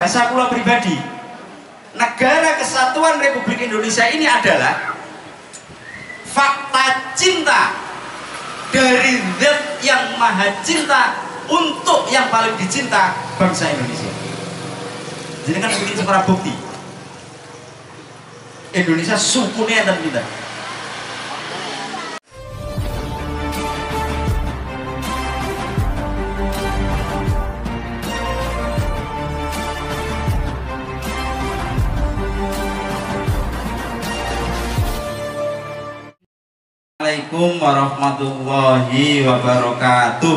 Saya kula pribadi, negara kesatuan Republik Indonesia ini adalah fakta cinta dari zat yang maha cinta untuk yang paling dicinta, bangsa Indonesia. Jadi kan bikin secara bukti Indonesia sukunya dan kita. Assalamualaikum warahmatullahi wabarakatuh.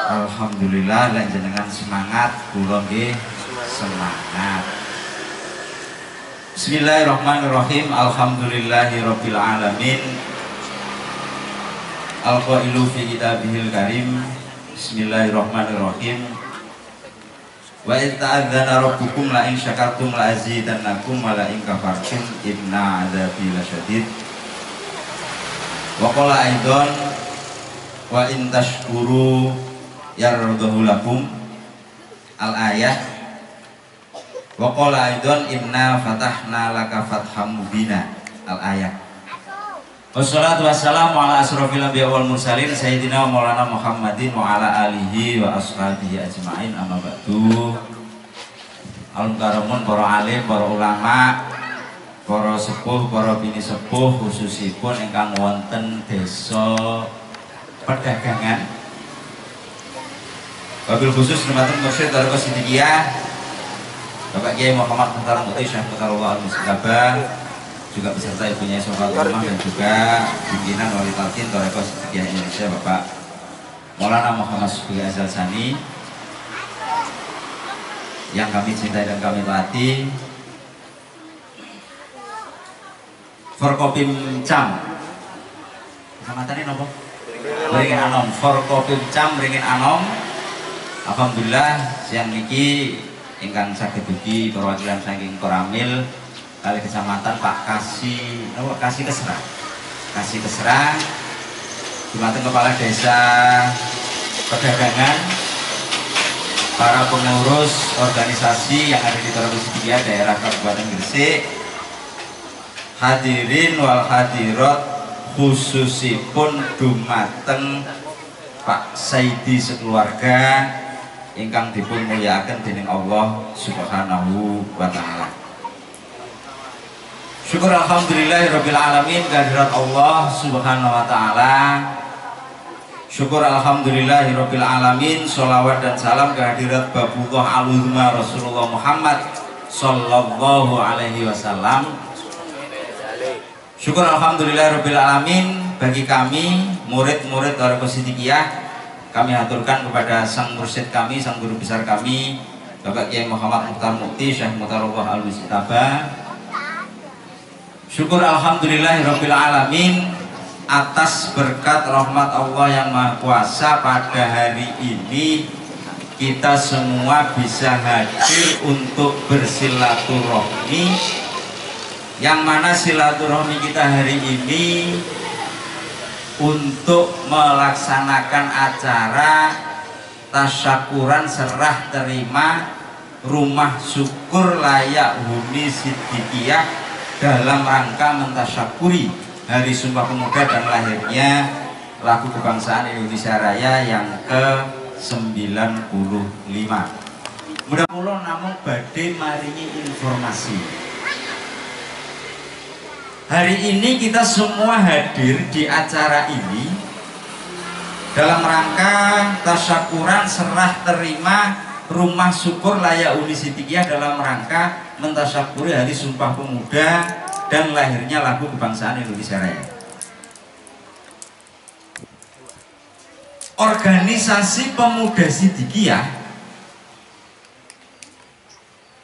Alhamdulillah lan jenengan semangat, kula nggih semangat. Bismillahirrahmanirrahim. Alhamdulillahirabbil alamin. Al-qailu fi kitabihil karim. Bismillahirrahmanirrahim. Wa in ta'adzana rabbukum la in syakartum la azidannakum wa la in kafartum inna 'adzabi lasyadid. Wa qala aidan wa in tashkuru yardahu lakum al-ayah. Wa qala aidan inna fatahna laka fatham mubina al-ayah. Wassalatu wassalamu ala asrofil anbiya wal mursalin sayyidina wa maulana Muhammadin wa ala alihi wa ashabihi ajma'in, amma ba'du. Alun karamun para alim, para ulama, para sepuh, para bini sepuh, khususipun ingkang wonten desa Pedagangan. Wabil khusus nematun mursyid Thariqah Siddiqiyah Bapak Kiai Muhammad Muhtaram Mukti Syekh Mutarullah Al-Mustabah, juga beserta ibunya Sobat Rumah dan juga pimpinan Wali Talqin Thariqah Siddiqiyah Indonesia Bapak Maulana Muhammad Syekh Azal Sani yang kami cintai dan kami taati. Forkopim Cam kecamatannya nopo? Ringin Anom. Forkopim Cam Ringin Anom. Alhamdulillah siang niki ingkang saged ugi perwakilan saking Koramil kali kecamatan Pak Kasih Kesera Jumateng Kepala Desa Pedagangan, para pengurus organisasi yang ada di Thariqah Siddiqiyah daerah Kabupaten Gresik, hadirin wal hadirat, khususipun dumateng Pak Saidi sekeluarga ingkang dipun mulyakaken dening Allah Subhanahu wa taala. Syukur alhamdulillahirabbil alamin kehadirat Allah Subhanahu wa taala. Syukur alhamdulillahirabbil alamin, sholawat dan salam kehadirat Babullah Al-Uzma Rasulullah Muhammad sallallahu alaihi wasallam. Syukur alhamdulillahirabbil alamin bagi kami murid-murid Thariqah Siddiqiyah, kami aturkan kepada sang mursyid kami, sang guru besar kami Bapak Kiai Muhammad Muhtaram Mukti Syekh Mutarullah Al-Mustabah. Syukur alhamdulillahirabbil alamin atas berkat rahmat Allah yang Maha Kuasa, pada hari ini kita semua bisa hadir untuk bersilaturahmi, yang mana silaturahmi kita hari ini untuk melaksanakan acara tasyakuran serah terima rumah syukur layak huni Siddiqiyah dalam rangka mentasyakuri Hari Sumpah Pemuda dan lahirnya lagu kebangsaan Indonesia Raya yang ke-95. Mudah-mudahan namung badhe maringi informasi. Hari ini kita semua hadir di acara ini dalam rangka tasyakuran serah terima rumah syukur layak huni Siddiqiyah dalam rangka mentasyakuri Hari Sumpah Pemuda dan lahirnya lagu kebangsaan Indonesia Raya. Organisasi Pemuda Siddiqiyah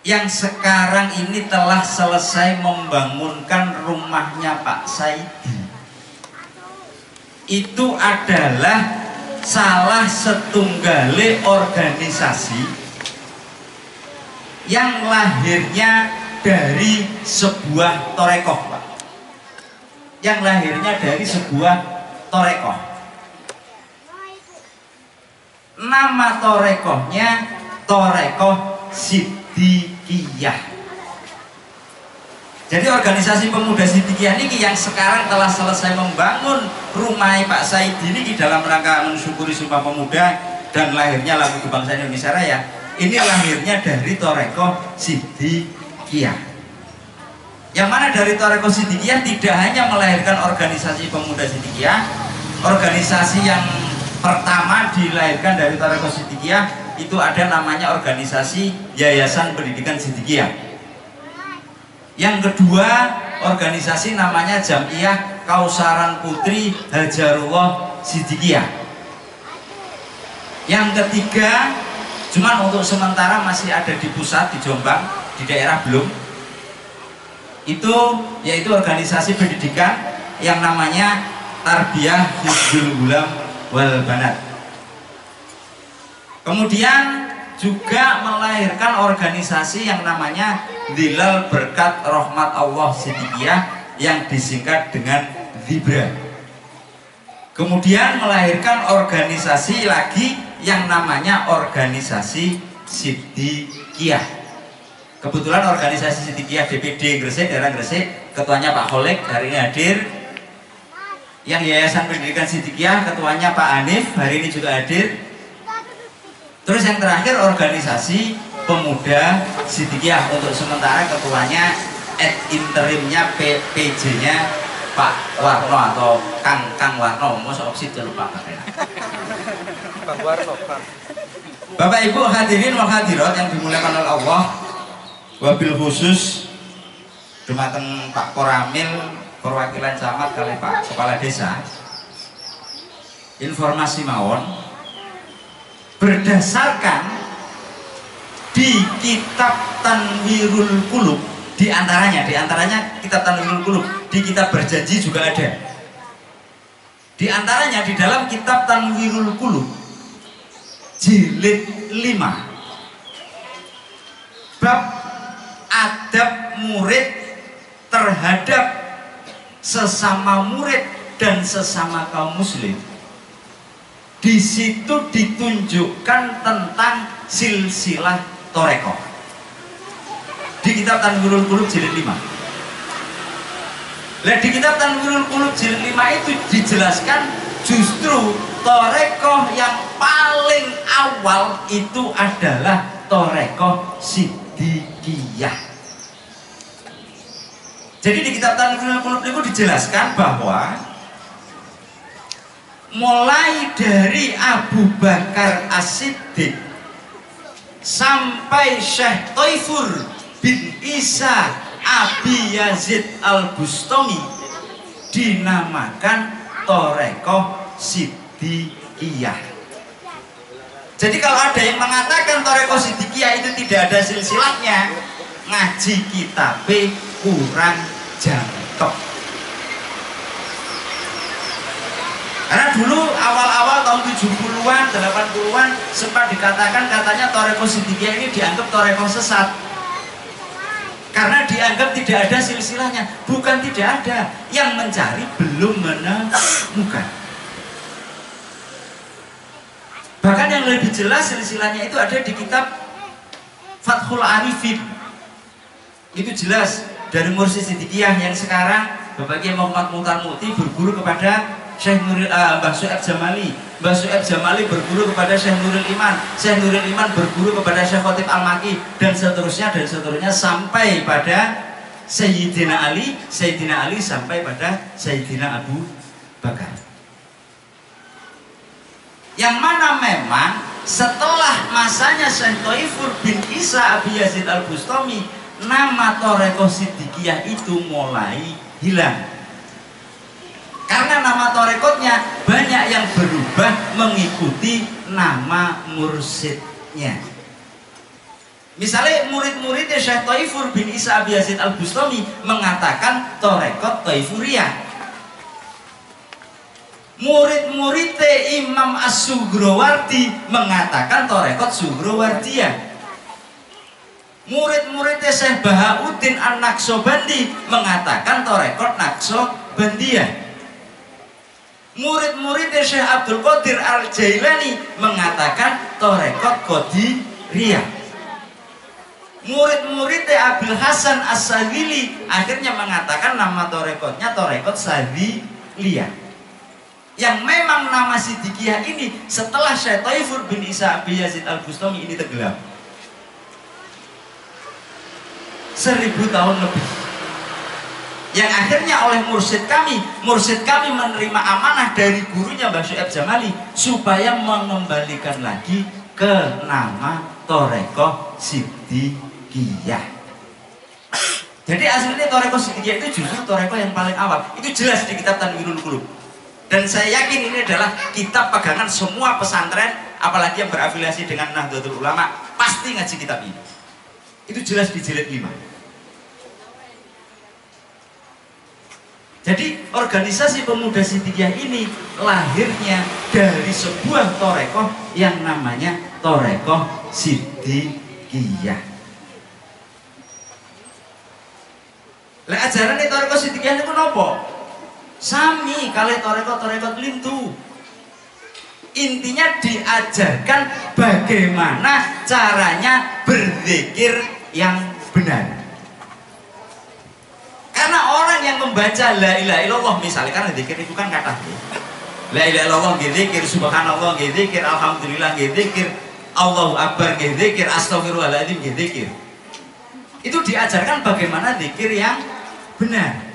yang sekarang ini telah selesai membangunkan rumahnya Pak Saidi itu adalah salah setunggale organisasi yang lahirnya dari sebuah torekoh, Pak. Yang lahirnya dari sebuah torekoh. nama torekohnya Torekoh Siddiqiyah. Jadi organisasi pemuda Siddiqiyah ini yang sekarang telah selesai membangun rumah Pak Said ini dalam rangka mensyukuri Sumpah Pemuda dan lahirnya lagu kebangsaan Indonesia Raya. Ini lahirnya dari Torekoh Siddiqiyah. Yang mana dari Torekoh Siddiqiyah tidak hanya melahirkan organisasi pemuda Siddiqiyah, organisasi yang pertama dilahirkan dari Torekoh Siddiqiyah itu ada namanya organisasi Yayasan Pendidikan Siddiqiyah. Yang kedua, organisasi namanya Jam'iyah Kausaran Putri Hajarullah Siddiqiyah. Yang ketiga, cuman untuk sementara masih ada di pusat di Jombang, di daerah belum. Itu yaitu organisasi pendidikan yang namanya Tarbiyah Hizbul Gulam wal Banat. Kemudian juga melahirkan organisasi yang namanya Zilal Berkat Rahmat Allah Siddiqiyah yang disingkat dengan Zibra. Kemudian melahirkan organisasi lagi yang namanya organisasi Siddiqiyah. Kebetulan organisasi Siddiqiyah DPD Gresik, daerah Gresik, ketuanya Pak Kholek hari ini hadir. Yang Yayasan Pendidikan Siddiqiyah ketuanya Pak Hanif hari ini juga hadir. Terus yang terakhir organisasi pemuda Siddiqiyah, untuk sementara ketuanya interimnya PJ-nya Pak Warno atau Kang Warno, mau opsi lupa Pak Warno. Bapak Ibu hadirin wal hadirat yang dimuliakan oleh Allah, wabil khusus dumateng Pak Koramil perwakilan camat kali Pak Kepala Desa. Informasi mawon berdasarkan di kitab Tanwirul Qulub, di antaranya kitab Tanwirul Qulub, di kitab Berjanji juga ada. Di antaranya di dalam kitab Tanwirul Qulub jilid 5 bab adab murid terhadap sesama murid dan sesama kaum muslim. Di situ ditunjukkan tentang silsilah Torekoh di kitab Tanwirul Qulub jilid 5. Nah, di kitab Tanwirul Qulub jilid 5 itu dijelaskan justru Torekoh yang paling awal itu adalah Torekoh Siddiqiyah. Jadi di kitab Tanwirul Qulub itu dijelaskan bahwa mulai dari Abu Bakar As-Siddiq sampai Syekh Taifur bin Isa Abi Yazid Al-Bustami dinamakan Torekoh Siddiqiyah. Jadi kalau ada yang mengatakan Torekoh Siddiqiyah itu tidak ada silsilahnya, ngaji kitab kurang jangkep. Karena dulu awal-awal tahun 70-an, 80-an sempat dikatakan katanya Torekoh Siddiqiyah ini dianggap Torekoh sesat. Karena dianggap tidak ada silsilahnya. Bukan tidak ada, yang mencari belum menemukan. Bahkan yang lebih jelas silsilahnya itu ada di kitab Fathul Arifin. Itu jelas dari Mursyid Siddiqiyah yang sekarang Bapak Kiai Muhammad Muhtar Muti berguru kepada Syekh Nuril Mbah Su'aib Jamali. Mbah Su'aib Jamali berguru kepada Syekh Nuril Iman. Syekh Nuril Iman berguru kepada Syekh Khotib Al-Maki dan seterusnya sampai pada Sayyidina Ali sampai pada Sayyidina Abu Bakar. Yang mana memang setelah masanya Syekh Taifur bin Isa Abi Yazid Al-Bustami, nama Torekoh Siddiqiyah itu mulai hilang. Karena nama torekotnya banyak yang berubah mengikuti nama mursyidnya. Misalnya murid-muridnya Syekh Taifur bin Isa Abi Yazid Al-Bustami mengatakan torekot Taifuriyah. Murid-muridnya Imam As-Sugrowardi mengatakan torekot Sugrawardiyah. Murid-muridnya Syekh Bahauddin An-Naqsyabandi mengatakan torekot Naqsyabandiyah. Murid-murid Syekh Abdul Qadir Al-Jailani mengatakan tarekat Qadiriyah. Murid-murid Abdul Hasan As-Sadili akhirnya mengatakan nama tarekatnya tarekat Sadiliyah. Yang memang nama Siddiqiyah ini setelah Syekh Taifur bin Isa bin Yazid Al-Bustami ini tenggelam 1000 tahun lebih. Yang akhirnya oleh mursyid kami menerima amanah dari gurunya Mbah Syuaib Jamali supaya mengembalikan lagi ke nama Torekoh Siddiqiyah. Jadi aslinya Torekoh Siddiqiyah itu justru Torekoh yang paling awal. Itu jelas di kitab Tanwirul Qulub. Dan saya yakin ini adalah kitab pegangan semua pesantren, apalagi yang berafiliasi dengan Nahdlatul Ulama, pasti ngaji kitab ini. Itu jelas di jilid 5. Jadi organisasi pemuda Siddiqiyah ini lahirnya dari sebuah torekoh yang namanya Torekoh Siddiqiyah. Lah ajaran di Torekoh Siddiqiyah itu nopo? Sami kali torekoh lintu. Intinya diajarkan bagaimana caranya berzikir yang benar. Karena orang yang membaca la ilaha illallah misalnya, karena zikir itu kan kata la ilaha illallah zikir, subhanallah zikir, alhamdulillah zikir, Allahu akbar zikir, astagfirullahaladzim zikir. Itu diajarkan bagaimana zikir yang benar.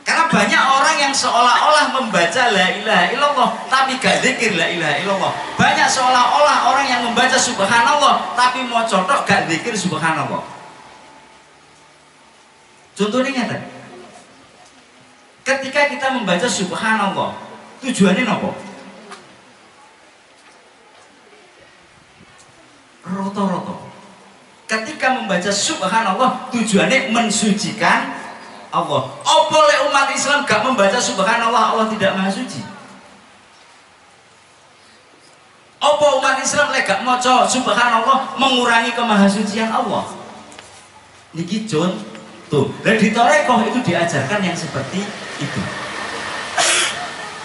Karena banyak orang yang seolah-olah membaca la ilaha illallah tapi gak zikir la ilaha illallah. Banyak seolah-olah orang yang membaca subhanallah tapi mau cotok gak zikir subhanallah. Contohnya nyata. Ketika kita membaca subhanallah, tujuannya apa? Roto-roto. Ketika membaca subhanallah, tujuannya mensucikan Allah. Apa oleh umat Islam gak membaca subhanallah, Allah tidak maha suci? Apa umat Islam gak maca subhanallah mengurangi kemahasucian Allah? Niki contoh. Dan di torekoh itu diajarkan yang seperti itu.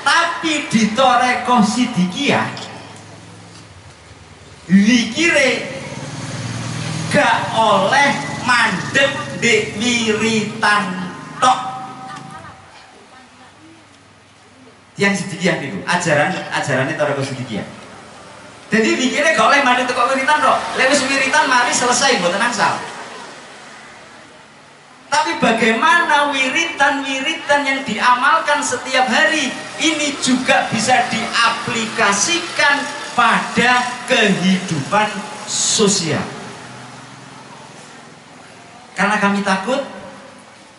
Tapi di torekoh Siddiqiyah zikire gak oleh mandek di wiritan tok. Yang Siddiqiyah itu ajarannya torekoh Siddiqiyah. Jadi zikire gak oleh mandek tok wiritan tok. Lewis wiritan mari selesai mboten angsal. Tapi bagaimana wiritan-wiritan yang diamalkan setiap hari ini juga bisa diaplikasikan pada kehidupan sosial. Karena kami takut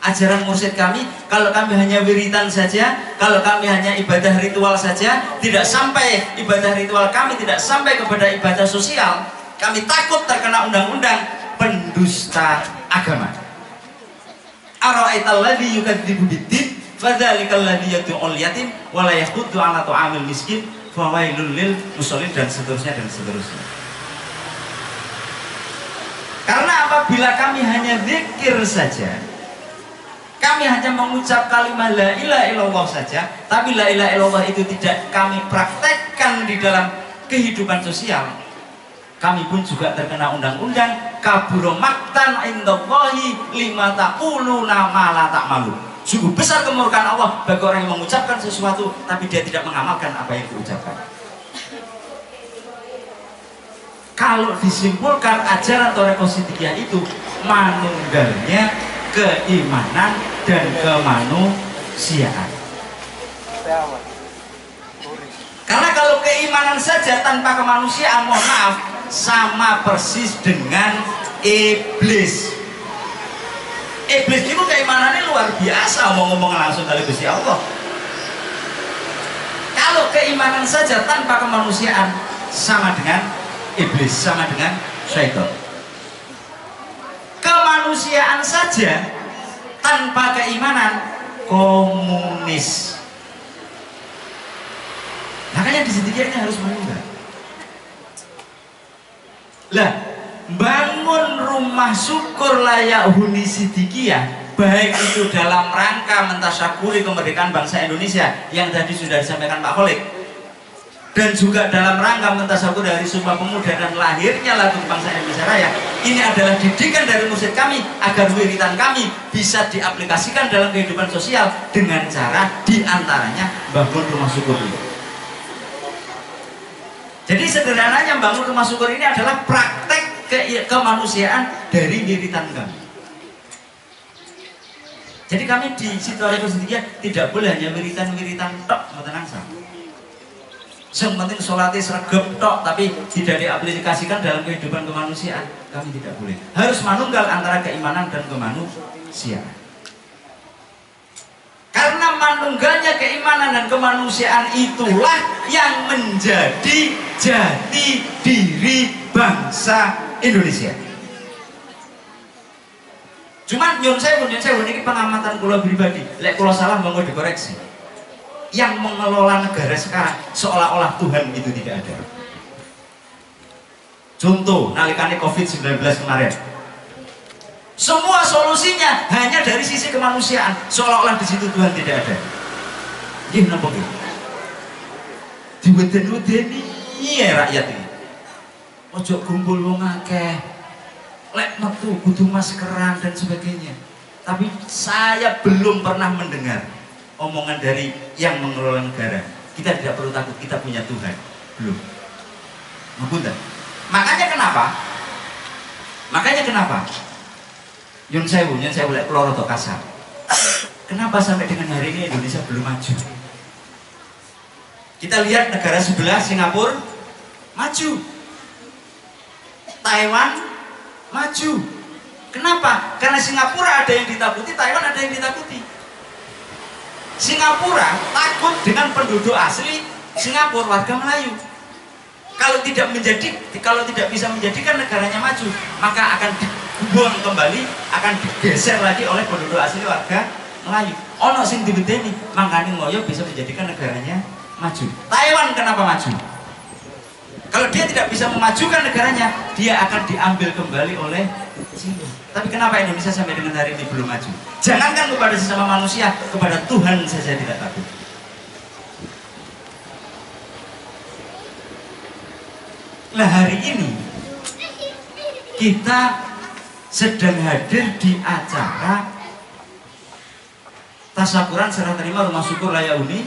ajaran mursyid kami, kalau kami hanya wiritan saja, kalau kami hanya ibadah ritual saja, tidak sampai ibadah ritual kami tidak sampai kepada ibadah sosial, kami takut terkena undang-undang pendusta agama. Ara'aital ladzi yukadzibu biddin fadzalikal ladzi yad'ul yatim wa la yahuddu 'ala ta'amil miskin fawailul lil musallin, dan seterusnya dan seterusnya. Karena apabila kami hanya zikir saja, kami hanya mengucap kalimat la ilaha illallah saja, tapi la ilaha illallah itu tidak kami praktekkan di dalam kehidupan sosial, kami pun juga terkena undang-undang kaburo maktan indallahi lima taquluna ma la ta'malu. Sungguh besar kemurkaan Allah bagi orang yang mengucapkan sesuatu tapi dia tidak mengamalkan apa yang diucapkan. Kalau disimpulkan ajaran Torekoh Siddiqiyah itu manunggalnya keimanan dan kemanusiaan. Karena kalau keimanan saja tanpa kemanusiaan, mohon maaf, sama persis dengan iblis. Iblis itu keimanannya luar biasa, mau ngomong langsung kali Gusti Allah. Kalau keimanan saja tanpa kemanusiaan, sama dengan iblis, sama dengan syaitan. Kemanusiaan saja tanpa keimanan, komunis. Makanya di Siddiqiyah ini harus menunggal. Lah, bangun rumah syukur layak huni Siddiqiyah baik itu dalam rangka mentasyakuri kemerdekaan bangsa Indonesia yang tadi sudah disampaikan Pak Kholik, dan juga dalam rangka mentasyakuri dari Sumpah Pemuda dan lahirnya lagu bangsa Indonesia Raya. Ini adalah didikan dari mursyid kami agar wiritan kami bisa diaplikasikan dalam kehidupan sosial dengan cara diantaranya bangun rumah syukur ini. Jadi sederhananya bangun rumah syukur ini adalah praktek kemanusiaan dari wiritan kami. Jadi kami di Sidoarjo sendiri tidak boleh hanya wiritan-wiritan tok, mboten angsal. Yang penting sholatnya sregep tok, tapi tidak diaplikasikan dalam kehidupan kemanusiaan, kami tidak boleh. Harus manunggal antara keimanan dan kemanusiaan. Karena manunggalnya keimanan dan kemanusiaan itulah yang menjadi jati diri bangsa Indonesia. Cuman nyun sewu ini pengamatan kula pribadi. Lek kula salah monggo dikoreksi. Yang mengelola negara sekarang seolah-olah Tuhan itu tidak ada. Contoh, nalikane COVID-19 kemarin. Semua solusinya hanya dari sisi kemanusiaan, seolah-olah di situ Tuhan tidak ada. Nggih napa nggih? Diweden-wedeni rakyat ini. Ojo kumpul wong akeh. Lek metu kudu maskeran dan sebagainya. Tapi saya belum pernah mendengar omongan dari yang mengelola negara. Kita tidak perlu takut, kita punya Tuhan. Belum. Ngapunten. Makanya kenapa? Nyun sewu lek kula rada kasar. Kenapa sampai dengan hari ini Indonesia belum maju? Kita lihat negara sebelah, Singapura maju. Taiwan maju. Kenapa? Karena Singapura ada yang ditakuti, Taiwan ada yang ditakuti. Singapura takut dengan penduduk asli Singapura, warga Melayu. Kalau tidak bisa menjadikan negaranya maju, maka akan dibuang kembali, akan digeser lagi oleh penduduk asli warga Melayu. Ono sing dibedeni, makanya ngoyo bisa menjadikan negaranya maju. Taiwan kenapa maju? Kalau dia tidak bisa memajukan negaranya, dia akan diambil kembali oleh Cina. Tapi kenapa Indonesia sampai dengan hari ini belum maju? Jangankan kepada sesama manusia, kepada Tuhan saja tidak takut. Nah hari ini kita sedang hadir di acara tasyakuran serah terima rumah syukur Raya Uni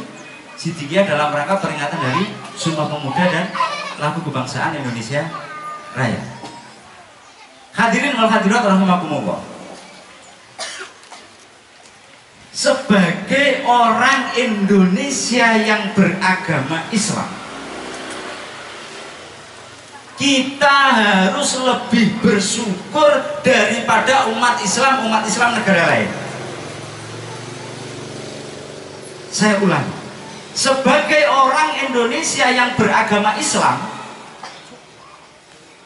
Sidikiyah dalam rangka peringatan dari Sumpah Pemuda dan lagu kebangsaan Indonesia Raya. Hadirin wal hadirat rahimakumullah. Sebagai orang Indonesia yang beragama Islam, kita harus lebih bersyukur daripada umat Islam negara lain. Saya ulangi, sebagai orang Indonesia yang beragama Islam,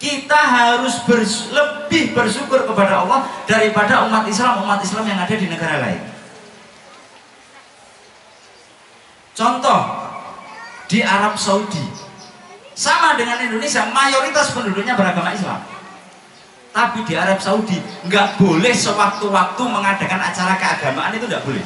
kita harus lebih bersyukur kepada Allah daripada umat Islam yang ada di negara lain. Contoh, di Arab Saudi sama dengan Indonesia, mayoritas penduduknya beragama Islam. Tapi di Arab Saudi nggak boleh sewaktu-waktu mengadakan acara keagamaan, itu nggak boleh.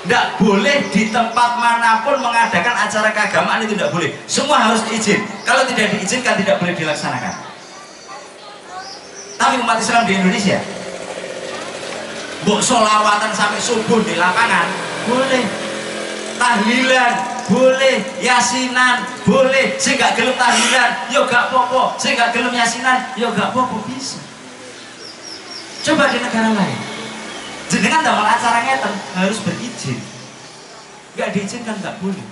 Nggak boleh di tempat manapun mengadakan acara keagamaan, itu nggak boleh. Semua harus diizin. Kalau tidak diizinkan tidak boleh dilaksanakan. Tapi umat Islam di Indonesia, mbok sholawatan sampai subuh di lapangan boleh, tahlilan boleh, yasinan boleh. Sing gak gelem tahlilan yo gak popo, sing gak gelem yasinan yo gak popo, bisa. Coba di negara lain, jenengan damel acara ngeten harus berizin. Gak diizinkan gak boleh.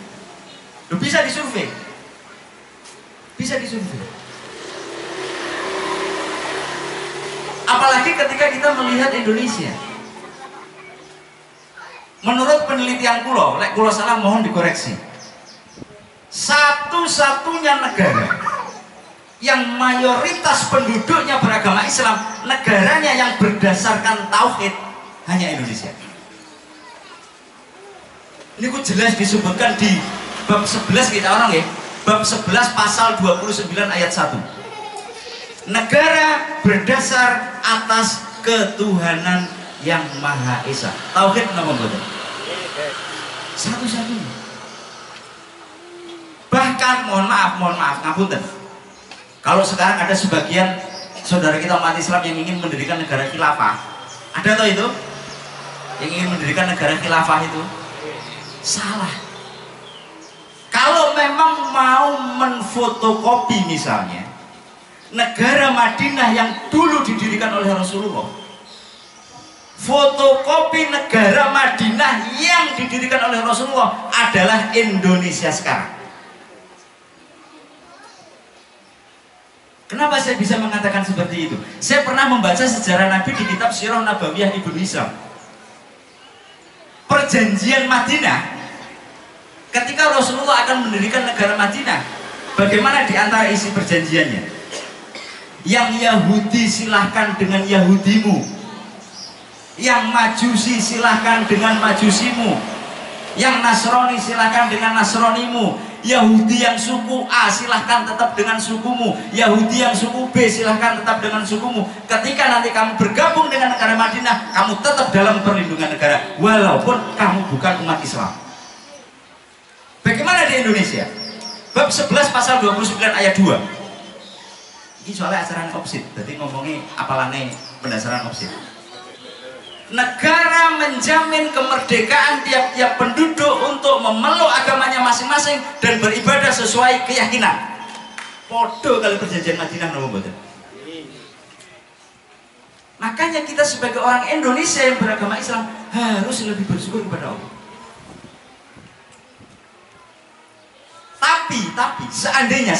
Loh, bisa disurvei, bisa disurvei. Apalagi ketika kita melihat Indonesia. Menurut penelitian kulo, lek kulo salah mohon dikoreksi. Satu-satunya negara yang mayoritas penduduknya beragama Islam, negaranya yang berdasarkan tauhid, hanya Indonesia. Ini ku jelas disebutkan di bab 11 kita orang ya, bab 11 pasal 29 ayat 1. Negara berdasar atas ketuhanan yang Maha Esa. Tauhid napa mboten? Satu-satunya. Bahkan mohon maaf ngapunten. Kalau sekarang ada sebagian saudara kita umat Islam yang ingin mendirikan negara khilafah, ada toh itu? Yang ingin mendirikan negara khilafah itu salah. Kalau memang mau menfotokopi misalnya negara Madinah yang dulu didirikan oleh Rasulullah, fotokopi negara Madinah yang didirikan oleh Rasulullah adalah Indonesia sekarang. Kenapa saya bisa mengatakan seperti itu? Saya pernah membaca sejarah Nabi di kitab Sirah Nabawiyah Ibnu Hisham. Perjanjian Madinah, ketika Rasulullah akan mendirikan negara Madinah, bagaimana di antara isi perjanjiannya? Yang Yahudi silahkan dengan Yahudimu, yang Majusi silahkan dengan Majusimu, yang Nasrani silahkan dengan Nasronimu, Yahudi yang suku A silahkan tetap dengan sukumu, Yahudi yang suku B silahkan tetap dengan sukumu. Ketika nanti kamu bergabung dengan negara Madinah, kamu tetap dalam perlindungan negara walaupun kamu bukan umat Islam. Bagaimana di Indonesia? Bab 11 pasal 29 ayat 2. Ini soalnya ajaran opsit, jadi ngomongin apalane pendasaran opsit. Negara menjamin kemerdekaan tiap-tiap penduduk untuk memeluk agamanya masing-masing dan beribadah sesuai keyakinan. Podo kali perjanjian Madinah nopo mboten. Makanya kita sebagai orang Indonesia yang beragama Islam harus lebih bersyukur kepada Allah. Tapi seandainya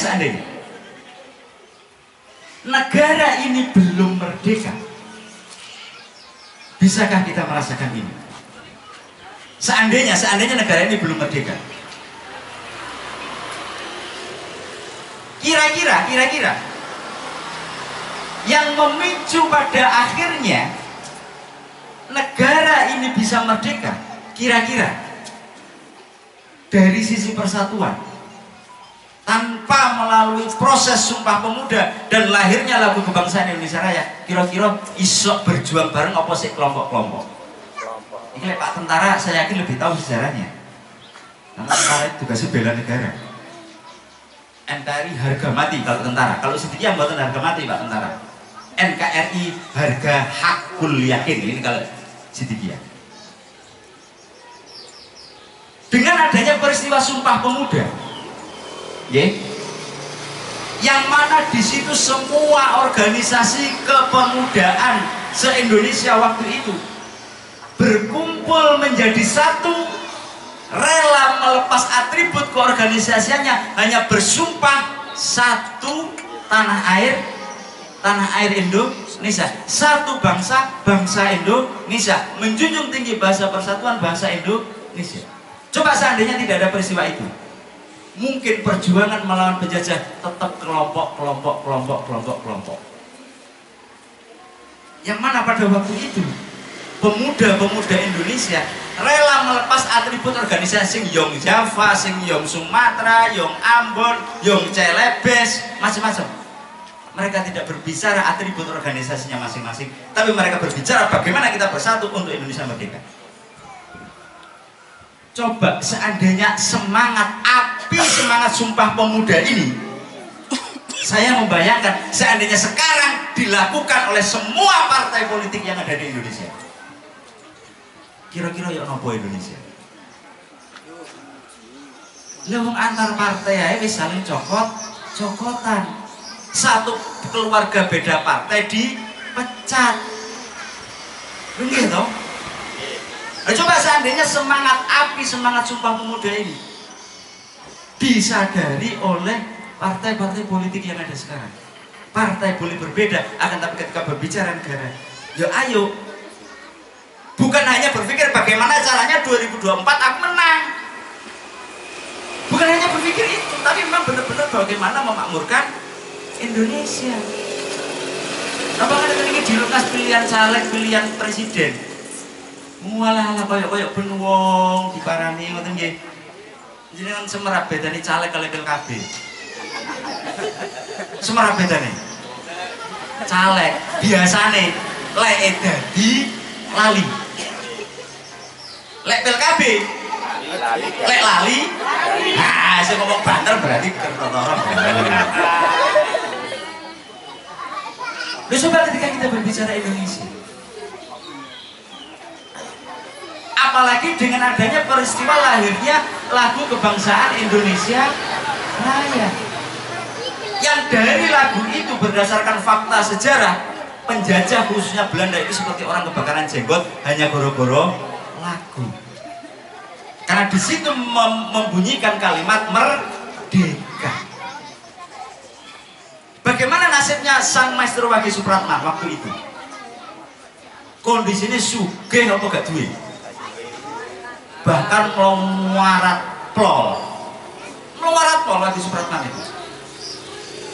negara ini belum merdeka, bisakah kita merasakan ini? Seandainya negara ini belum merdeka, kira-kira yang memicu pada akhirnya negara ini bisa merdeka, kira-kira dari sisi persatuan, tanpa melalui proses Sumpah Pemuda dan lahirnya lagu kebangsaan Indonesia Raya, kira-kira isok berjuang bareng apa sih kelompok-kelompok? Ini Pak Tentara saya yakin lebih tahu sejarahnya. Karena tentara itu juga bela negara. NKRI harga mati kalau tentara. Kalau sedikit buatan harga mati Pak Tentara. NKRI harga hakul yakin. Ini kalau sedikit. Dengan adanya peristiwa Sumpah Pemuda, yang mana di situ semua organisasi kepemudaan se-Indonesia waktu itu berkumpul menjadi satu, rela melepas atribut keorganisasiannya, hanya bersumpah satu tanah air Indonesia, satu bangsa Indonesia, menjunjung tinggi bahasa persatuan bangsa Indonesia. Coba seandainya tidak ada peristiwa itu, mungkin perjuangan melawan penjajah tetap kelompok. Yang mana pada waktu itu pemuda-pemuda Indonesia rela melepas atribut organisasi sing Yong Java, sing Yong Sumatera, Yong Ambon, Yong Celebes, macam-macam. Mereka tidak berbicara atribut organisasinya masing-masing, tapi mereka berbicara bagaimana kita bersatu untuk Indonesia merdeka. Coba seandainya semangat Sumpah Pemuda ini, saya membayangkan seandainya sekarang dilakukan oleh semua partai politik yang ada di Indonesia, kira-kira ya nopo Indonesia? Lewung antar partai ya wis saling cokotan. Satu keluarga beda partai dipecat. Begitu. Coba seandainya semangat Sumpah Pemuda ini disadari oleh partai-partai politik yang ada sekarang. Partai boleh berbeda, akan tapi ketika berbicara negara, ya ayo, bukan hanya berpikir bagaimana caranya 2024 aku menang, bukan hanya berpikir itu, tapi memang benar-benar bagaimana memakmurkan Indonesia. Apakah ini dilukas pilihan caleg, pilihan presiden? Mualah koyok ben wong diparani ngoten nggih. Jenengan semerap bedane caleg kali PKB. Semerap bedane. Caleg biasane lek dadi lali. Lek PKB lek lali. Nah, saya ngomong banter berarti kertotorong. Coba ketika kita berbicara Indonesia, apalagi dengan adanya peristiwa lahirnya lagu kebangsaan Indonesia Raya, yang dari lagu itu berdasarkan fakta sejarah penjajah khususnya Belanda itu seperti orang kebakaran jenggot hanya goro-goro lagu, karena di situ membunyikan kalimat merdeka. Bagaimana nasibnya sang Maestro Wage Supratman waktu itu? Kondisinya sugih apa gak duit? Bahkan melarat plol Wage Supratman itu.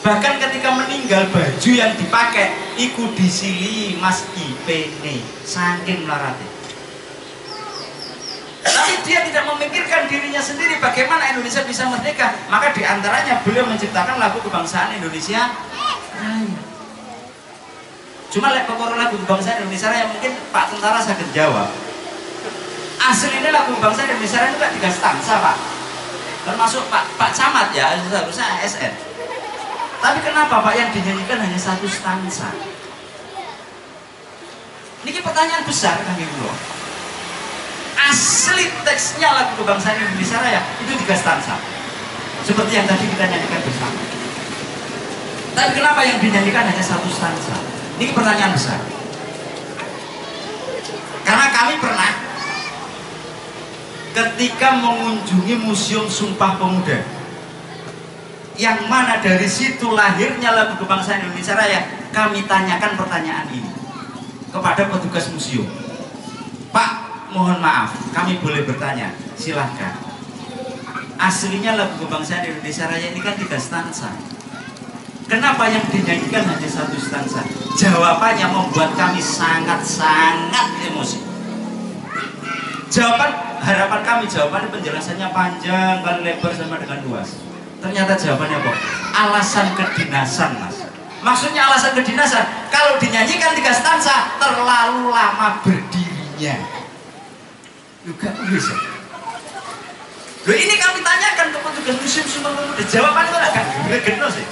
Bahkan ketika meninggal baju yang dipakai ikut disili Mas Ipene saking melaratnya. Tapi dia tidak memikirkan dirinya sendiri bagaimana Indonesia bisa merdeka. Maka diantaranya beliau menciptakan lagu kebangsaan Indonesia Raya. Cuma lagu kebangsaan Indonesia Raya mungkin Pak Tentara sakit jawab. Aslinya lagu kebangsaan Indonesia Raya itu gak 3 stansa Pak. Termasuk Pak Camat ya, seharusnya ASN. Tapi kenapa Pak yang dinyanyikan hanya 1 stansa? Ini pertanyaan besar kami dulu. Asli teksnya lagu kebangsaan Indonesia Raya itu 3 stansa, seperti yang tadi kita nyanyikan bersama. Tapi kenapa yang dinyanyikan hanya 1 stansa? Ini pertanyaan besar. Karena kami pernah ketika mengunjungi Museum Sumpah Pemuda, yang mana dari situ lahirnya lagu kebangsaan Indonesia Raya, kami tanyakan pertanyaan ini kepada petugas museum. Pak, mohon maaf, kami boleh bertanya? Silahkan. Aslinya lagu kebangsaan Indonesia Raya ini kan 3 stansa. Kenapa yang dinyanyikan hanya 1 stansa? Jawabannya membuat kami sangat-sangat emosi. Harapan kami, jawabannya penjelasannya panjang kali lebar sama dengan luas. Ternyata jawabannya apa? Alasan kedinasan, Mas. Maksudnya alasan kedinasan, kalau dinyanyikan 3 stansa terlalu lama berdirinya. Juga bisa. Loh, ini kami tanyakan ke petugas Museum Sumpah Pemuda, jawabannya agak gede sih.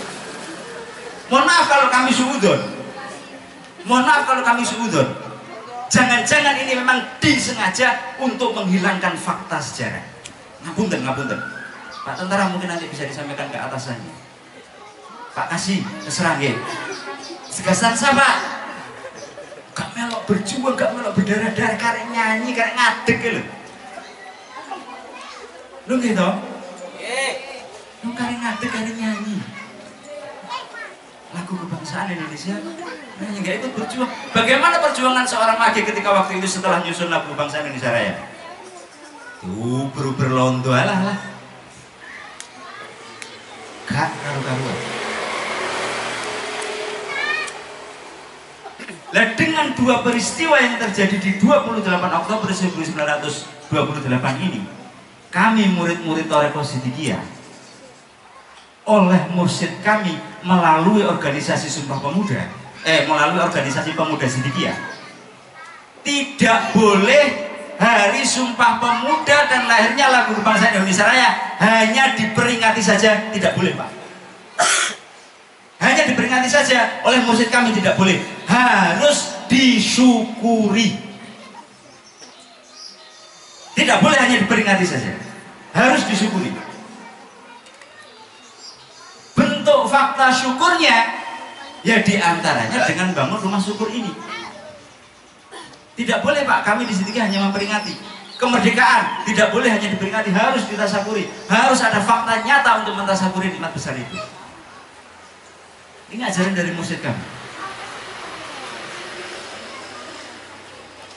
Mohon maaf kalau kami suudon. Jangan-jangan ini memang disengaja untuk menghilangkan fakta sejarah. Ngapunten. Pak Tentara mungkin nanti bisa disampaikan ke atasannya. Pak kasih terserah nggih. 3 stansa Pak. Gak melok berjuang, gak melok berdarah-darah, karek nyanyi, karek ngadeg lho. Lu gitu? Lu karek ngadeg, karek nyanyi. Lagu kebangsaan Indonesia, nah enggak itu berjuang. Bagaimana perjuangan seorang Wage ketika waktu itu setelah nyusun lagu kebangsaan Indonesia Raya? Tuh, berlondo lah. Gak karu-karuan. Nah, dengan 2 peristiwa yang terjadi di 28 Oktober 1928 ini, kami murid-murid Thoreko Sidikiyah oleh mursyid kami melalui organisasi Sumpah Pemuda, melalui organisasi Pemuda Sidikiyah, tidak boleh hari Sumpah Pemuda dan lahirnya lagu kebangsaan Indonesia Raya hanya diperingati saja, tidak boleh Pak. Hanya diperingati saja oleh mursyid kami, tidak boleh, harus disyukuri. Tidak boleh hanya diperingati saja, harus disyukuri. Bentuk fakta syukurnya ya diantaranya dengan bangun rumah syukur ini. Tidak boleh Pak, kami di sini hanya memperingati kemerdekaan, tidak boleh hanya diperingati, harus ditasyakuri, harus ada fakta nyata untuk mentasyakuri nikmat besar itu. Ini ajaran dari mursyid kami.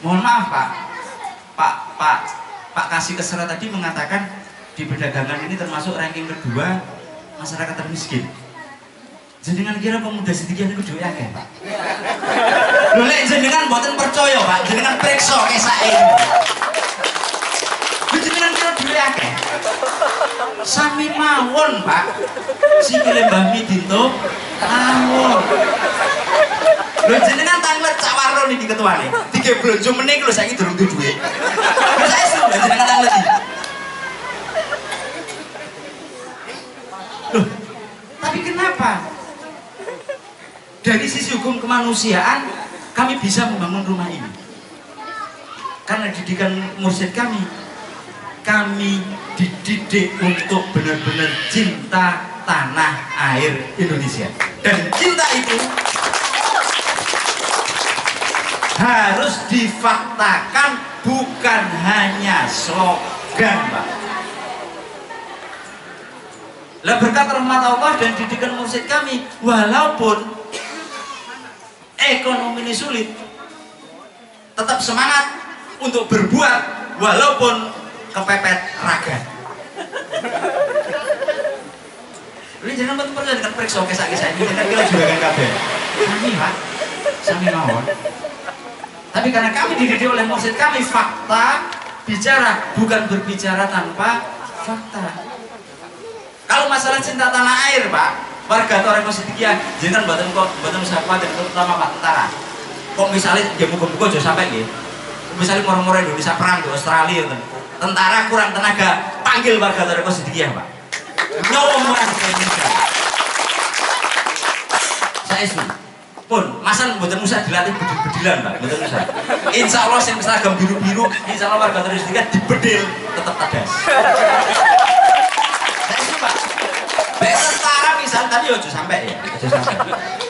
Mohon maaf Pak Kasih Kesera tadi mengatakan di perdagangan ini termasuk ranking kedua masyarakat termiskin. Jenengan kira Pemuda Sidikiyah niku dhewe akeh, Pak? Lho lek jenengan mboten percaya, Pak, jenengan priksa kesake. Lho jenengan kira dhewe akeh. Sami mawon, Pak. Sikile Mbah Midinto mawon. Lho jenengan tanglet cak warung karo niki ketuane. Dige blonjo meneh iki lho saiki durung duwe. Wis saya sudah jenengan ngerti. Loh, tapi kenapa? Dari sisi hukum kemanusiaan kami bisa membangun rumah ini. Karena didikan mursyid kami dididik untuk benar-benar cinta tanah air Indonesia. Dan cinta itu harus difaktakan, bukan hanya slogan, Pak. Lah berkat rahmat Allah dan didikan mursyid kami, walaupun ekonomi ini sulit, tetap semangat untuk berbuat walaupun kepepet raga. Ini jangan betul-betul dengan periksa kisah-kisah ini, jangan kira juga kan kabeh. Kami Pak, sami mawon. Tapi karena kami dididik oleh mursyid kami, fakta bicara, bukan berbicara tanpa fakta. Kalau masalah cinta tanah air, Pak, warga Toreko Sidikiyah, jangan buatan siapa dan terutama Pak tentara. Kok misalnya dia muka-muka aja sampai gitu. Misalnya orang-orang Indonesia perang di Australia, tentara kurang tenaga, panggil warga Toreko Sidikiyah, Pak. Nyawa murah ke Indonesia. Saya sih pun masa buatan usah dilatih bedil-bedilan, Pak, buatan usah. Insya Allah yang seragam biru-biru, insya Allah warga Toreko Sidikiyah dibedil tetap tadas. Tentara misal tadi ojo sampai ya, ojo sampai.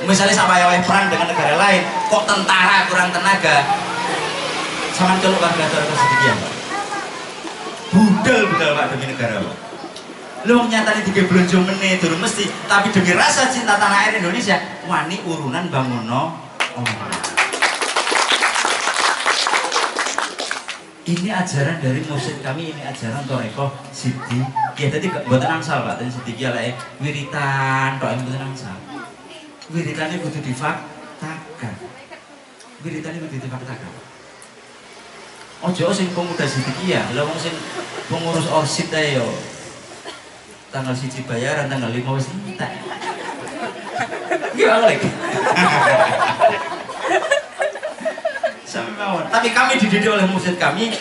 Misalnya sampai oleh perang dengan negara lain, kok tentara kurang tenaga, sama kalau warga Toreko Sidikiyah, Pak. Budal Pak demi negara, Pak. Lu nyatanya tiga belanja meneh durung mesti, tapi demi rasa cinta tanah air Indonesia, wani urunan banguno. Ini ajaran dari mursyid kami, ini ajaran Toreko Sidikiyah. Tadi buatan angsal, Pak, tadi Sidikiyah lah wiritan, doa buatan angsal. Wiritannya butuh difaktakan. Wiritannya butuh difaktakan. Ojo sing pemuda Sidikiyah, lah wong sing pengurus orsid ae yo. Tanggal 1 bayaran, tanggal 5 wis entek. Gimana lagi? Tapi kami dididik oleh mursyid kami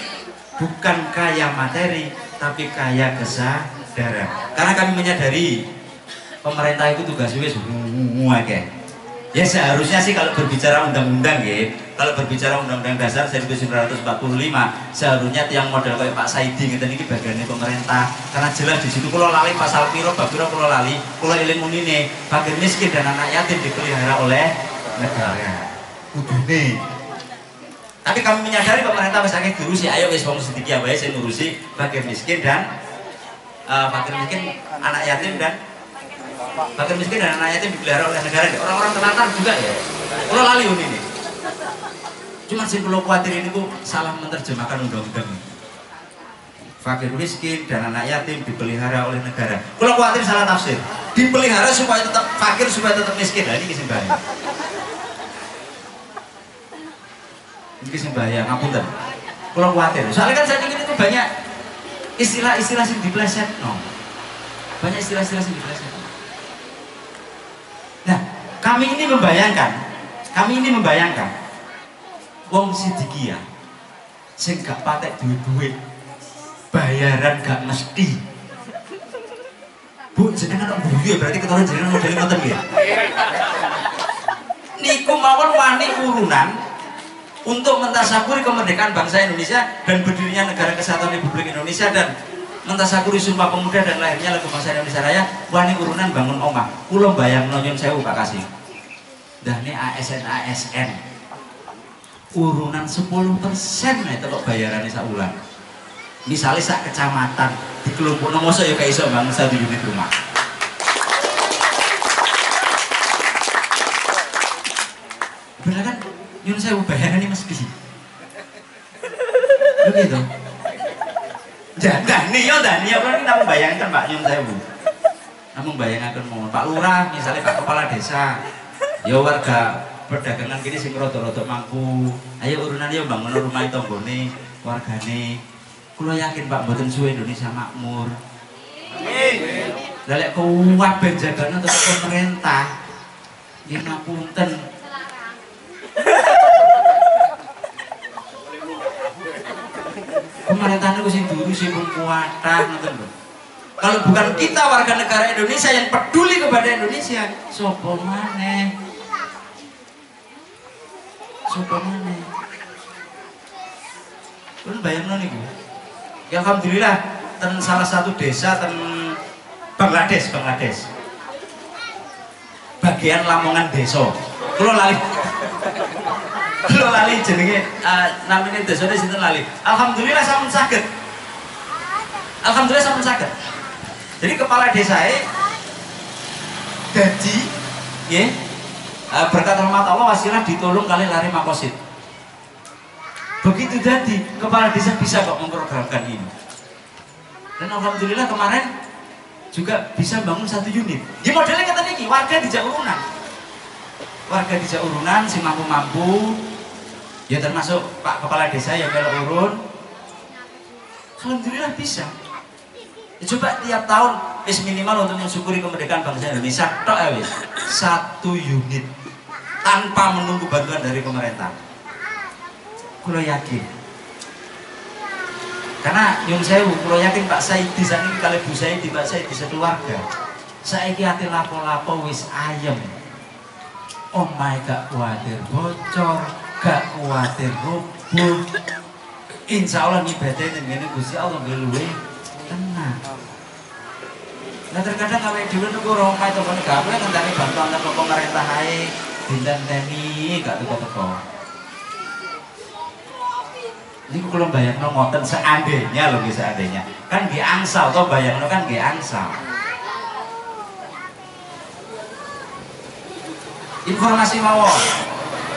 bukan kaya materi, tapi kaya kesadaran. Karena kami menyadari pemerintah itu tugasnya semua kayak. Ya seharusnya sih kalau berbicara undang-undang ya, kalau berbicara undang-undang dasar 1945, seharusnya yang model kayak Pak Saidi ngeten iki bagiannya pemerintah. Karena jelas di situ kalau lali pasal piro, bab piro kalau lali, kalau ilmu ini fakir miskin dan anak yatim dipelihara oleh negara. Kudune. Tapi kami menyadari pemerintah wis akeh diurusi, ayo wis wong Sidikiyah wae sing ngurusi fakir miskin dan anak yatim dan fakir miskin dan anak yatim dipelihara oleh negara. Orang-orang terlantar juga ya. Kalau lali ini. Cuma sing kula kuwatir ini ku salah menerjemahkan undang-undang. Fakir miskin dan anak yatim dipelihara oleh negara. Kula kuwatir salah tafsir. Dipelihara supaya tetap fakir, supaya tetap miskin. Lah ini sing bahaya. Ini sing bahaya, ngapunten. Kula kuwatir. Soalnya kan saat ini itu banyak istilah-istilah sing dipleset, no. Banyak istilah-istilah sing dipleset. Nah, kami ini membayangkan wong Sidikiyah sing gak patek duit-duit, bayaran gak mesti. Bu, jenengan kok guyu berarti keturunan jenengan model ngoten nggih. Niku mawon wani urunan untuk mentasaburi kemerdekaan bangsa Indonesia dan berdirinya negara kesatuan Republik Indonesia dan mentasaburi Sumpah Pemuda dan lahirnya lagu bangsa Indonesia Raya. Wani urunan bangun omah. Kula bayangno nyun sewu Pak Kasih. Dahne ASN urunan 10% itu kok bayarannya sak wulan. Misalnya sak kecamatan di kelompok mosok ya kayak iso bangun 1 unit rumah. Bener kan? Nyun sewu bayarannya mesti. Begitu. Dahne kan namun bayangkan Pak nyun sewu. Namun bayangkan mohon Pak Lurah misalnya Pak Kepala Desa. Ya warga perdagangan kini sing rada-rada mampu. Ayo urunan yo bangun rumah tanggane wargane. Kula yakin Pak mboten suwe Indonesia makmur. Amin. Lah lek kuwabeh jagane tetep pemerintah. Nggih ngapunten. Pemerintahan itu sing dulu sing kuatah ngoten lho. Kalau bukan kita warga negara Indonesia yang peduli kepada Indonesia, sapa maneh? Sapa maneh? Pun bayangno niku. Ya alhamdulillah ten salah satu desa ten Bangladesh. Bagian Lamongan desa. Kulo lali jenenge namanya desane sinten lali. Alhamdulillah sampun saged. Jadi kepala desa gaji nggih berkat rahmat Allah wasilah ditolong kali lari makosid. Begitu jadi kepala desa bisa kok memprogramkan ini. Dan alhamdulillah kemarin juga bisa bangun 1 unit. Ya modelnya kata niki, warga dijak urunan sing mampu-mampu. Ya termasuk Pak Kepala Desa yang kalau urun. Alhamdulillah bisa. Ya, coba tiap tahun wis minimal untuk mensyukuri kemerdekaan bangsa Indonesia tok wis 1 unit tanpa menunggu bantuan dari pemerintah. Kulo yakin. Karena nyun sewu, kulo yakin Pak Saidi saking kali Bu Saidi, Pak Saidi sekeluarga. Saiki ati lapo-lapo wis ayem. Omahe gak kuwatir bocor, gak kuwatir rubuh. Insya Allah ngibadahe ning ngene Gusti Allah luwih tenang. Nah terkadang awake dhewe niku ora omahe to kene gawe ngenteni bantuan saka pemerintah ae dinten-teni gak teko-teko. Ini kalau bayangno ngoten seandainya loh, seandainya kan nggih angsal toh, bayangno kan nggih angsal. Informasi mawon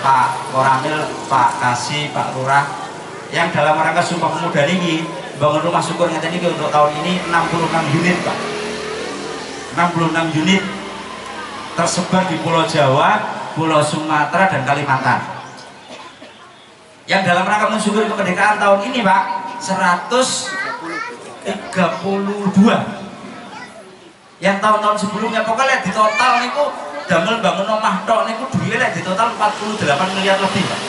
Pak Koramil, Pak Kasih, Pak Lurah yang dalam rangka Sumpah Pemuda ini bangun rumah syukur ngeten iki untuk tahun ini 66 unit Pak. 66 unit tersebar di Pulau Jawa, Pulau Sumatera dan Kalimantan. Yang dalam rangka mensyukuri kemerdekaan tahun ini Pak 132. Yang tahun-tahun sebelumnya pokoknya di total niku damel bangun omah tok niku duwike di total 48 miliar lebih Pak.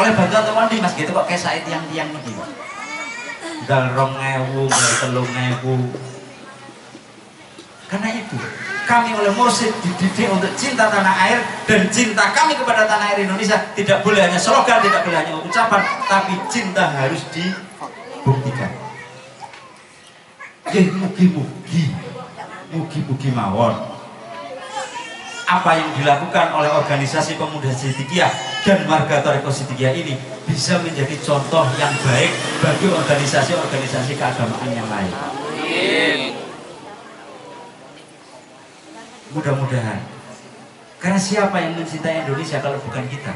Oleh bantuan teman di Mas gitu kok kesake tiang-tiang niki Pak. Gal 2000, gal 3000. Karena itu kami oleh Mursyid dididik untuk cinta tanah air, dan cinta kami kepada tanah air Indonesia tidak boleh hanya slogan, tidak boleh hanya ucapan, tapi cinta harus dibuktikan. Mugi-mugi mawon apa yang dilakukan oleh organisasi pemuda Siddiqiyah dan warga Thariqah Siddiqiyah ini bisa menjadi contoh yang baik bagi organisasi-organisasi keagamaan yang lain. Mudah-mudahan. Karena siapa yang mencintai Indonesia kalau bukan kita?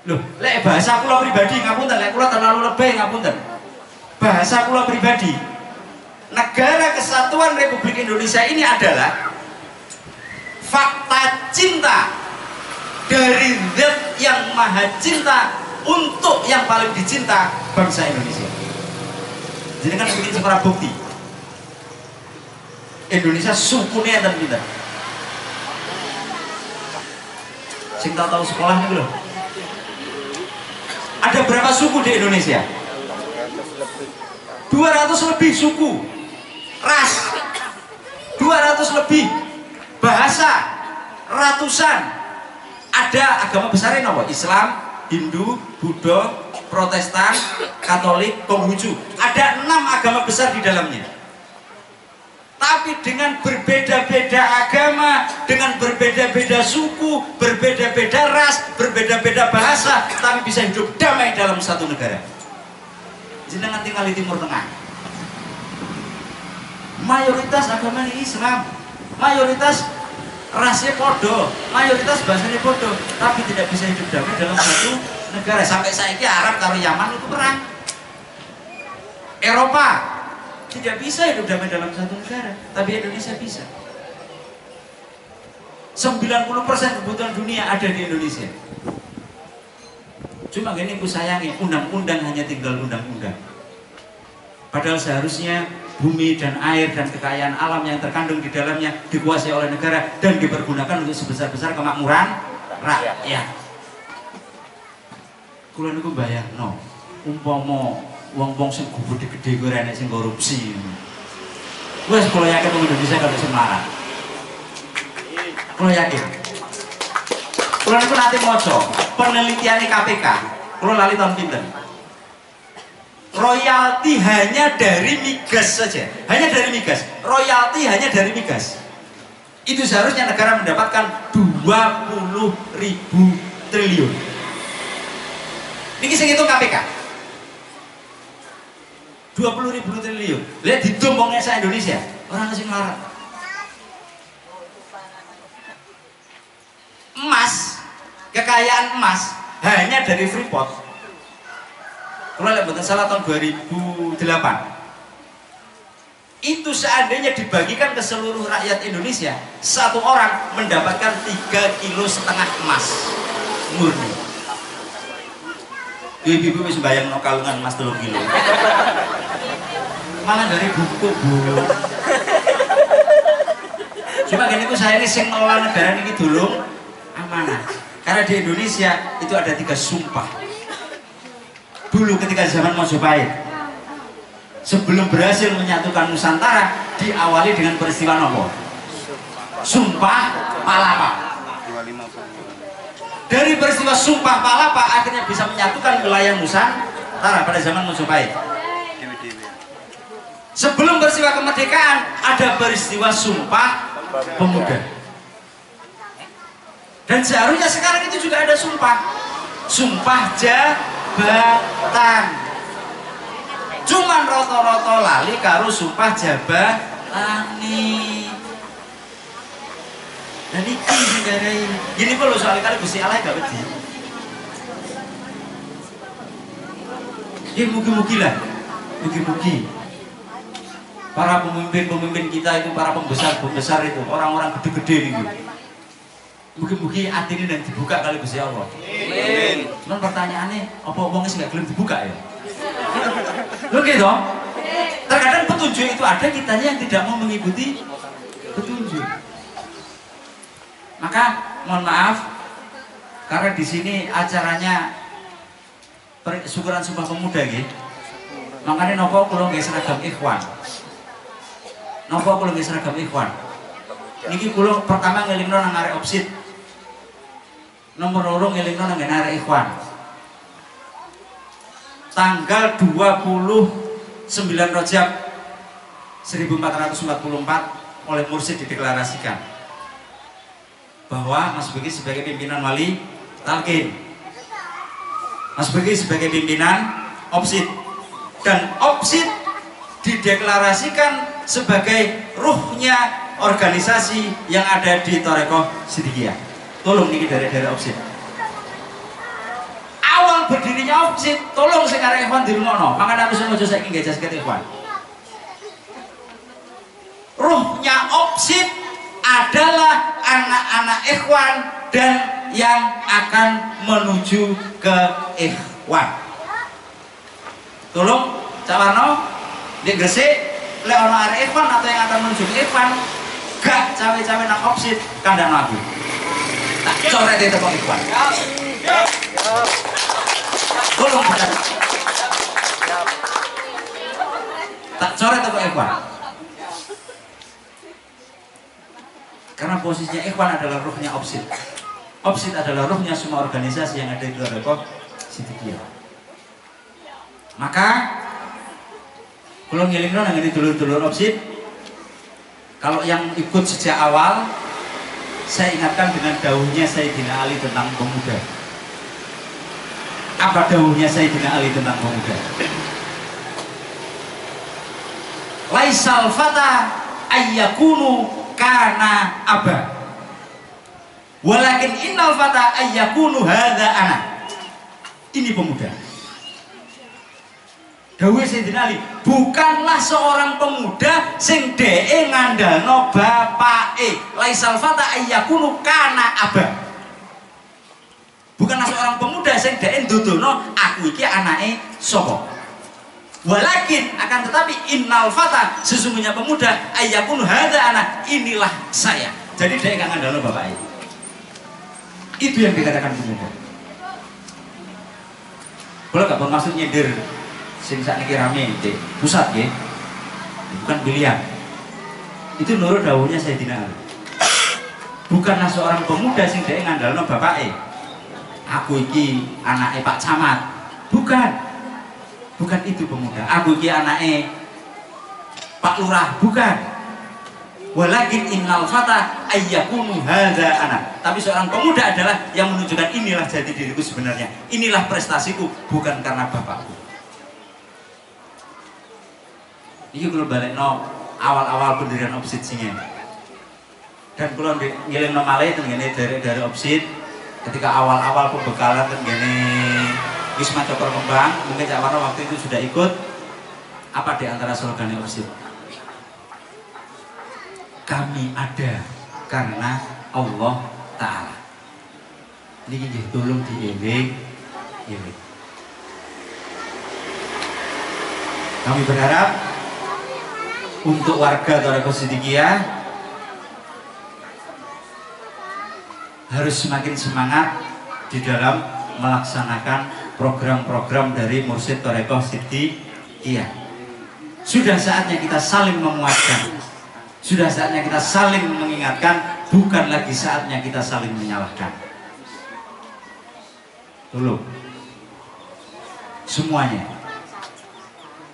Loh, lek bahasa kula pribadi ngapunten, lek kula terlalu lebih ngapunten. Bahasa kula pribadi, Negara Kesatuan Republik Indonesia ini adalah fakta cinta dari Zat yang Maha Cinta untuk yang paling dicinta, bangsa Indonesia. Jadi kan bikin sekarang bukti Indonesia sukunya dan kita. Sing tahu sekolah nih loh. Ada berapa suku di Indonesia? 200 lebih suku, ras, 200 lebih bahasa, ratusan. Ada agama besar ini apa? Islam, Hindu, Buddha, Protestan, Katolik, Konghucu. Ada 6 agama besar di dalamnya. Tapi dengan berbeda-beda agama, dengan berbeda-beda suku, berbeda-beda ras, berbeda-beda bahasa, tapi bisa hidup damai dalam satu negara. Jenengan tinggal di Timur Tengah. Mayoritas agama ini Islam, mayoritas rasnya podo, mayoritas bahasanya podo, tapi tidak bisa hidup damai dalam satu negara. Sampai saiki Arab karo Yaman itu perang. Eropa tidak bisa hidup damai dalam satu negara, tapi Indonesia bisa. 90% kebutuhan dunia ada di Indonesia. Cuma gini ku sayangi, undang-undang hanya tinggal undang-undang. Padahal seharusnya bumi dan air dan kekayaan alam yang terkandung di dalamnya dikuasai oleh negara dan dipergunakan untuk sebesar-besar kemakmuran rakyat. Kula niku mbayangno umpama wong-wong sing gede-gede kuwi enek sing korupsi. Wes kula yakin wong Indonesia kalau sing melarat. Kula yakin. Kula niku nanti maca penelitian KPK. Kula lali tahun pinten. Royalti hanya dari migas saja. Hanya dari migas. Royalti hanya dari migas. Itu seharusnya negara mendapatkan 20.000 triliun. Niki sing itu KPK. 20.000 triliun. Lihat ditumbangnya se Indonesia. Orang sing melarat. Emas, kekayaan emas hanya dari Freeport. Kalau lihat betul salah tahun 2008. Itu seandainya dibagikan ke seluruh rakyat Indonesia, satu orang mendapatkan 3,5 kilo emas murni. Ibu-ibu bisa bayang no kalungan emas 3 kilo. Malah dari buku bu. Cuma gini ku saya ini sing ngelola negara ini dulu amanah. Karena di Indonesia itu ada 3 sumpah. Dulu ketika zaman Majapahit, sebelum berhasil menyatukan Nusantara, diawali dengan peristiwa nopo? Sumpah Palapa. Dari peristiwa Sumpah Palapa akhirnya bisa menyatukan wilayah Nusantara pada zaman Majapahit. Sebelum peristiwa kemerdekaan ada peristiwa Sumpah Pemuda. Dan seharusnya sekarang itu juga ada Sumpah Jabatan. Cuman roto-roto lali karo Sumpah Jabatani. Dan iki negara ini. Gini kok lho soal kali Gusti Allah gak wedi. Ya mugi-mugi lah. Mugi-mugi. Para pemimpin-pemimpin kita itu, para pembesar-pembesar itu, orang-orang gede-gede nih. Mugi-mugi hati ini dan dibuka kali Gusti Allah. Amin. Cuman pertanyaannya, apa wongnya sih gak gelem dibuka ya? Loh gitu. Terkadang petunjuk itu ada, kitanya yang tidak mau mengikuti petunjuk. Maka mohon maaf, karena di sini acaranya syukuran Sumpah Pemuda gitu. Makanya nopo kula nggih seragam ikhwan. Nopo kula nggih seragam ikhwan. Niki kula pertama ngelingno nang arek opsit. Nomor loro ngelingno nang arek ikhwan. Tanggal 29 Rajab 1444 oleh Mursyid dideklarasikan bahwa Mas Begi sebagai pimpinan wali talqin, Mas Begi sebagai pimpinan opsit, dan opsit dideklarasikan sebagai ruhnya organisasi yang ada di Thorekoh Sidikiyah. Tolong niki dari opsit. Awal berdirinya opsit, tolong sekarang ikhwan dirungono. Makanya aku sengaja saya ingin gajah sekali ikhwan. Ruhnya opsit adalah anak-anak ikhwan dan yang akan menuju ke ikhwan. Tolong Cak Warno di Gresik lek ana arek ikhwan atau yang akan menuju ke ikhwan, gak cawe-cawe nang opsit kandang aku. Tak coret itu kok ikhwan. Tolong bukan. Tak coret itu kok ikhwan. Karena posisinya ikhwan adalah ruhnya opsit. Opsit adalah ruhnya semua organisasi yang ada di Thorekoh Sidikiyah. Maka kalau ngilingno nang ini dulur-dulur opsit, kalau yang ikut sejak awal, saya ingatkan dengan dawuhnya Sayyidina Ali tentang pemuda. Apa dawuhnya Sayyidina Ali tentang pemuda? Laisal fata ayyakunu kana aba, walakin innal fata ayyakunu hadza ana. Ini pemuda. Dawuh Sayyidina Ali, bukanlah seorang pemuda sing dheke ngandalno bapake. Laisal fata ayyakunu kana aba. Bukanlah seorang pemuda sing dheke ndudono aku iki anake sapa. Walakin akan tetapi innal fata, sesungguhnya pemuda ayyakunu hadza ana, inilah saya. Jadi dheke gak ngandalno bapake. Itu yang dikatakan pemuda. Kalau gak bermaksud nyindir sing sakniki rame di pusat ya, bukan pilihan. Itu nurut dawuhnya Sayyidina Ali. Bukanlah seorang pemuda sing dhek ngandalno bapake. Aku iki anake Pak Camat. Bukan. Bukan itu pemuda. Aku iki anake Pak Lurah. Bukan. Walakin innal fata ayyakunu hadza ana. Tapi seorang pemuda adalah yang menunjukkan inilah jati diriku sebenarnya. Inilah prestasiku, bukan karena bapakku. Iki kalau balekno awal-awal pendirian Opsit Singen. Dan kalau ngiling malih tengene dari Opsit ketika awal-awal pembekalan tengene Wisma Cokro Kembang, mungkin Cak Warno waktu itu sudah ikut. Apa di antara slogan Opsit? Kami ada karena Allah Ta'ala. Ini tolong dieling. Kami berharap untuk warga Thariqah Siddiqiyah harus semakin semangat di dalam melaksanakan program-program dari Mursyid Thariqah Siddiqiyah. Sudah saatnya kita saling menguatkan. Sudah saatnya kita saling mengingatkan, bukan lagi saatnya kita saling menyalahkan. Tolong semuanya.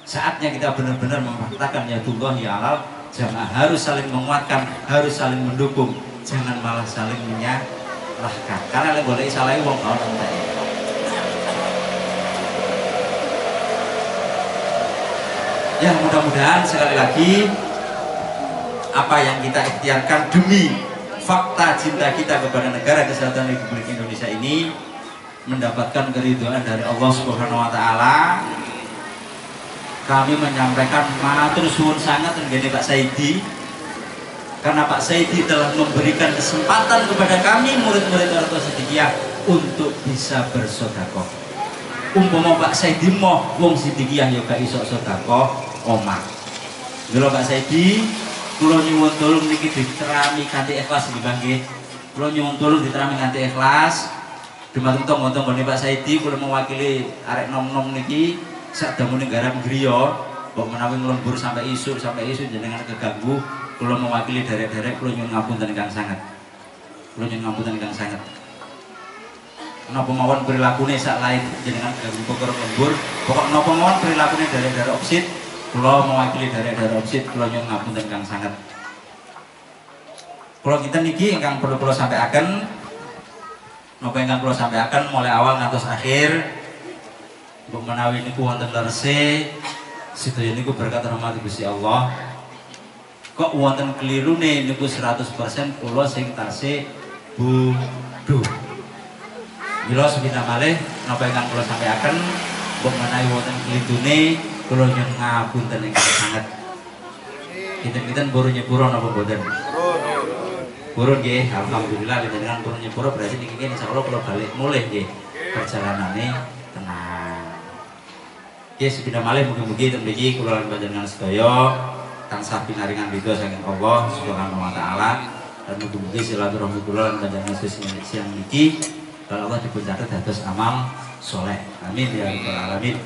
Saatnya kita benar-benar mempraktikkan yadullah ya alal jamaah, harus saling menguatkan, harus saling mendukung, jangan malah saling menyalahkan. Karena lek golek salahe wong kau entek. Ya mudah-mudahan sekali lagi apa yang kita ikhtiarkan demi fakta cinta kita kepada negara kesatuan Republik Indonesia ini mendapatkan keridhaan dari Allah Subhanahu wa taala. Kami menyampaikan matur suwun sangat tenggene Pak Saidi, karena Pak Saidi telah memberikan kesempatan kepada kami murid-murid Thariqah Siddiqiyah untuk bisa bersedekah. Umpama Pak Saidi mau wong Siddiqiyah ya gak iso sedekah omah. Lho Pak Saidi, kula nyuwun tolong niki diterami kanthi ikhlas nggih. Kula nyuwun tolong diterami kanthi ikhlas. Dumateng tangga-tanggane Pak Saidi, kula mewakili arek nom-nom niki sakdamune garap griya, kok menawi nglembur sampai isu jenengan keganggu, kula mewakili derek-derek kula nyuwun ngapunten ingkang sanget. Kula nyuwun ngapunten ingkang sanget. Napa mawon prilakune sak lain jenengan ganggu perkara lembur, pokok napa mawon prilakune derek-derek Opsit, kula mewakili derek-derek Opsit kula nyuwun ngapunten ingkang sanget. Kula kinten niki ingkang perlu kula sampaikan, napa ingkang kula sampaikan mulai awal ngantos akhir. Mbok menawi niku wonten lerse sedaya niku berkat rahmat Gusti Allah. Kok wonten kelirune niku 100% kula sing tasih bodho. Mila sepindah malih napa ingkang kula sampaikan, mbok menawi wonten kelirune kula nyuwun ngapunten ingkang sanget. Kinten-kinten purun nyepuro napa mboten? Purun nggih, alhamdulillah jenengan purun nyepuro berarti niki insyaallah kula balik mulih nggih. Perjalanane tenang. Ya sepindah malih mugi-mugi ten mriki kula lan panjenengan sedaya tansah pinaringan ridho saking Allah Subhanahu wa taala, dan mugi-mugi silaturahmi kula lan panjenengan siang niki kalau Allah dipun catet dados amal soleh. Amin ya rabbal alamin.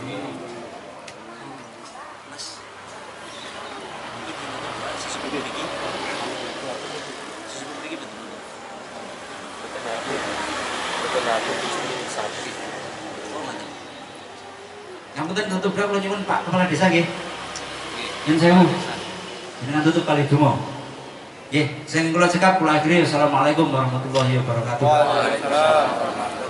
Yang penting tutup berapa nyuwun Pak Kepala Desa nggih. Yen sewu. Jenengan tutup kali donga. Nggih, sing kula cekap kula akhiri. Assalamualaikum warahmatullahi wabarakatuh. Waalaikumsalam.